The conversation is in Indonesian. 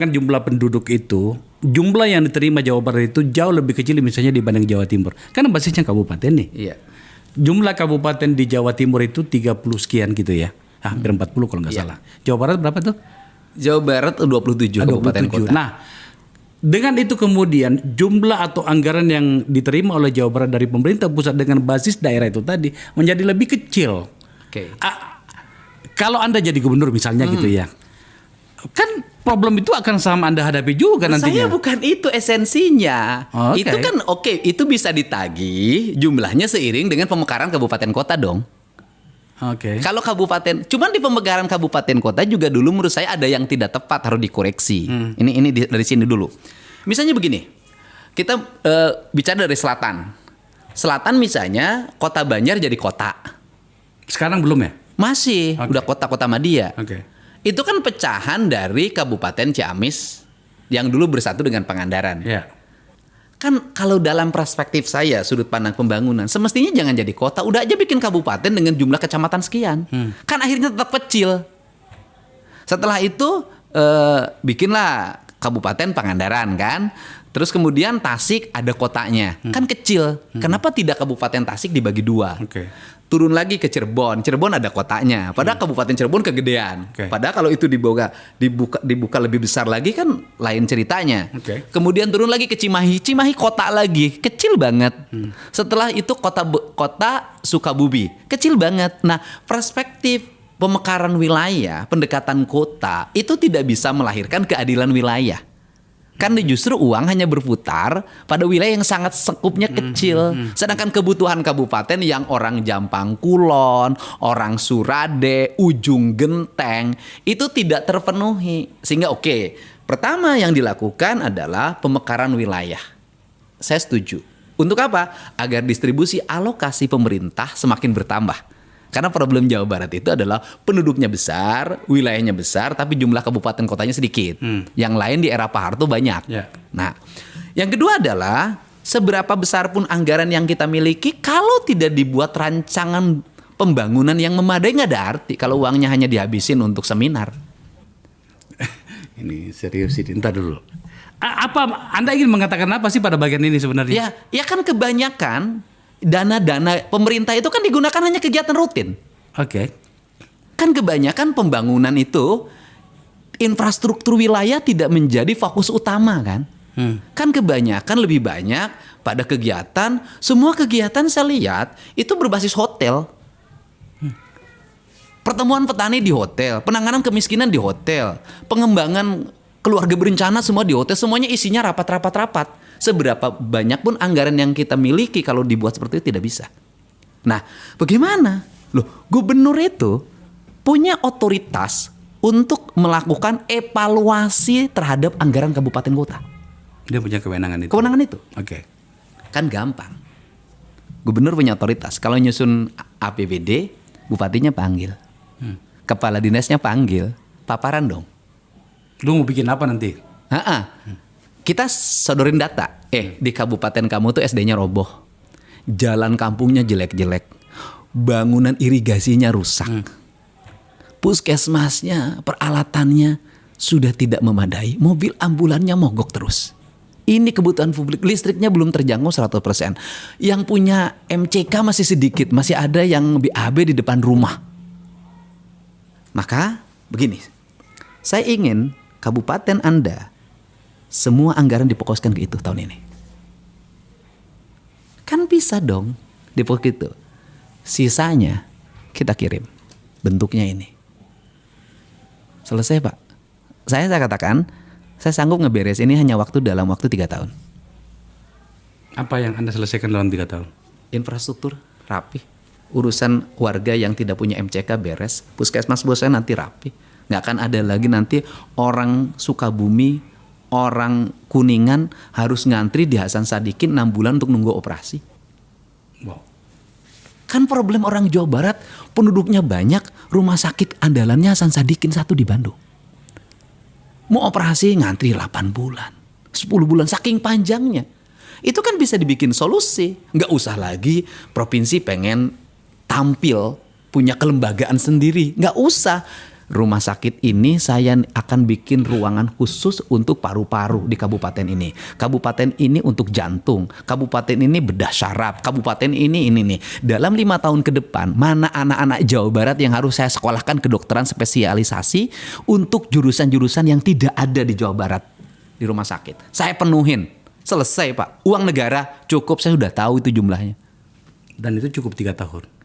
Kan jumlah penduduk itu, jumlah yang diterima Jawa Barat itu jauh lebih kecil misalnya dibanding Jawa Timur. Karena basisnya kabupaten nih. Iya. Jumlah kabupaten di Jawa Timur itu 30 sekian gitu ya. Hampir 40 kalau nggak salah. Jawa Barat berapa tuh? Jawa Barat 27 kabupaten 27. kota. Nah, dengan itu kemudian jumlah atau anggaran yang diterima oleh Jawa Barat dari pemerintah pusat dengan basis daerah itu tadi menjadi lebih kecil. Oke. Kalau Anda jadi gubernur misalnya gitu ya. Kan problem itu akan sama Anda hadapi juga nantinya. Saya bukan itu esensinya. Oke. Itu kan itu bisa ditagih jumlahnya seiring dengan pemekaran kabupaten kota dong. Oke. Kalau kabupaten, cuman di pemekaran kabupaten kota juga dulu menurut saya ada yang tidak tepat, harus dikoreksi. Dari sini dulu. Misalnya begini, kita bicara dari selatan. Selatan misalnya Kota Banjar jadi kota. Sekarang belum ya? Masih, Oke. udah kota-kota Madia. Oke. Itu kan pecahan dari Kabupaten Ciamis yang dulu bersatu dengan Pangandaran. Ya. Kan kalau dalam perspektif saya, sudut pandang pembangunan, semestinya jangan jadi kota, udah aja bikin kabupaten dengan jumlah kecamatan sekian. Kan akhirnya tetap kecil. Setelah itu bikinlah Kabupaten Pangandaran kan. Terus kemudian Tasik ada kotanya. Kan kecil. Kenapa tidak Kabupaten Tasik dibagi dua? Oke. Turun lagi ke Cirebon. Cirebon ada kotanya. Padahal Kabupaten Cirebon kegedean. Oke. Padahal kalau itu dibuka lebih besar lagi kan lain ceritanya. Oke. Kemudian turun lagi ke Cimahi. Cimahi kota lagi, kecil banget. Setelah itu kota Sukabumi, kecil banget. Nah, perspektif pemekaran wilayah, pendekatan kota itu tidak bisa melahirkan keadilan wilayah. Kan justru uang hanya berputar pada wilayah yang sangat sekupnya kecil. Sedangkan kebutuhan kabupaten yang orang Jampang Kulon, orang Surade, Ujung Genteng itu tidak terpenuhi. Sehingga pertama yang dilakukan adalah pemekaran wilayah. Saya setuju. Untuk apa? Agar distribusi alokasi pemerintah semakin bertambah. Karena problem Jawa Barat itu adalah penduduknya besar, wilayahnya besar, tapi jumlah kabupaten kotanya sedikit. Yang lain di era Pak Harto banyak. Ya. Nah, yang kedua adalah seberapa besar pun anggaran yang kita miliki, kalau tidak dibuat rancangan pembangunan yang memadai nggak ada arti kalau uangnya hanya dihabisin untuk seminar. Ini serius sih, entar dulu. Apa Anda ingin mengatakan apa sih pada bagian ini sebenarnya? Ya kan kebanyakan dana-dana pemerintah itu kan digunakan hanya kegiatan rutin. Oke. Kan kebanyakan pembangunan itu infrastruktur wilayah tidak menjadi fokus utama kan. Kan kebanyakan lebih banyak pada kegiatan, semua kegiatan saya lihat itu berbasis hotel. Pertemuan petani di hotel, penanganan kemiskinan di hotel, pengembangan keluarga berencana semua di hotel, semuanya isinya rapat. Seberapa banyak pun anggaran yang kita miliki kalau dibuat seperti itu tidak bisa. Nah, bagaimana? Loh, gubernur itu punya otoritas untuk melakukan evaluasi terhadap anggaran kabupaten kota. Dia punya kewenangan itu. Kewenangan itu. Oke. Kan gampang. Gubernur punya otoritas. Kalau nyusun APBD, bupatinya panggil. Kepala dinasnya panggil. Paparan dong. Lu mau bikin apa nanti? Kita sodorin data. Di kabupaten kamu tuh SD-nya roboh. Jalan kampungnya jelek-jelek. Bangunan irigasinya rusak. Puskesmasnya, peralatannya sudah tidak memadai. Mobil ambulannya mogok terus. Ini kebutuhan publik. Listriknya belum terjangkau 100%. Yang punya MCK masih sedikit. Masih ada yang BAB di depan rumah. Maka begini. Saya ingin kabupaten Anda semua anggaran difokuskan ke itu tahun ini. Kan bisa dong difokus itu. Sisanya kita kirim. Bentuknya ini. Selesai Pak. Saya katakan, saya sanggup ngeberes ini hanya dalam waktu 3 tahun. Apa yang Anda selesaikan dalam 3 tahun? Infrastruktur rapi. Urusan warga yang tidak punya MCK beres. Puskesmas bosnya nanti rapi. Nggak akan ada lagi nanti orang Sukabumi, orang Kuningan harus ngantri di Hasan Sadikin 6 bulan untuk nunggu operasi. Wow. Kan problem orang Jawa Barat, penduduknya banyak, rumah sakit andalannya Hasan Sadikin 1 di Bandung. Mau operasi ngantri 8 bulan, 10 bulan, saking panjangnya. Itu kan bisa dibikin solusi. Nggak usah lagi provinsi pengen tampil, punya kelembagaan sendiri. Nggak usah. rumah sakit ini saya akan bikin ruangan khusus untuk paru-paru di kabupaten ini. Kabupaten ini untuk jantung, kabupaten ini bedah syaraf, kabupaten ini nih. Dalam 5 tahun ke depan, mana anak-anak Jawa Barat yang harus saya sekolahkan kedokteran spesialisasi untuk jurusan-jurusan yang tidak ada di Jawa Barat di rumah sakit. Saya penuhin. Selesai Pak. Uang negara cukup, saya sudah tahu itu jumlahnya. Dan itu cukup 3 tahun.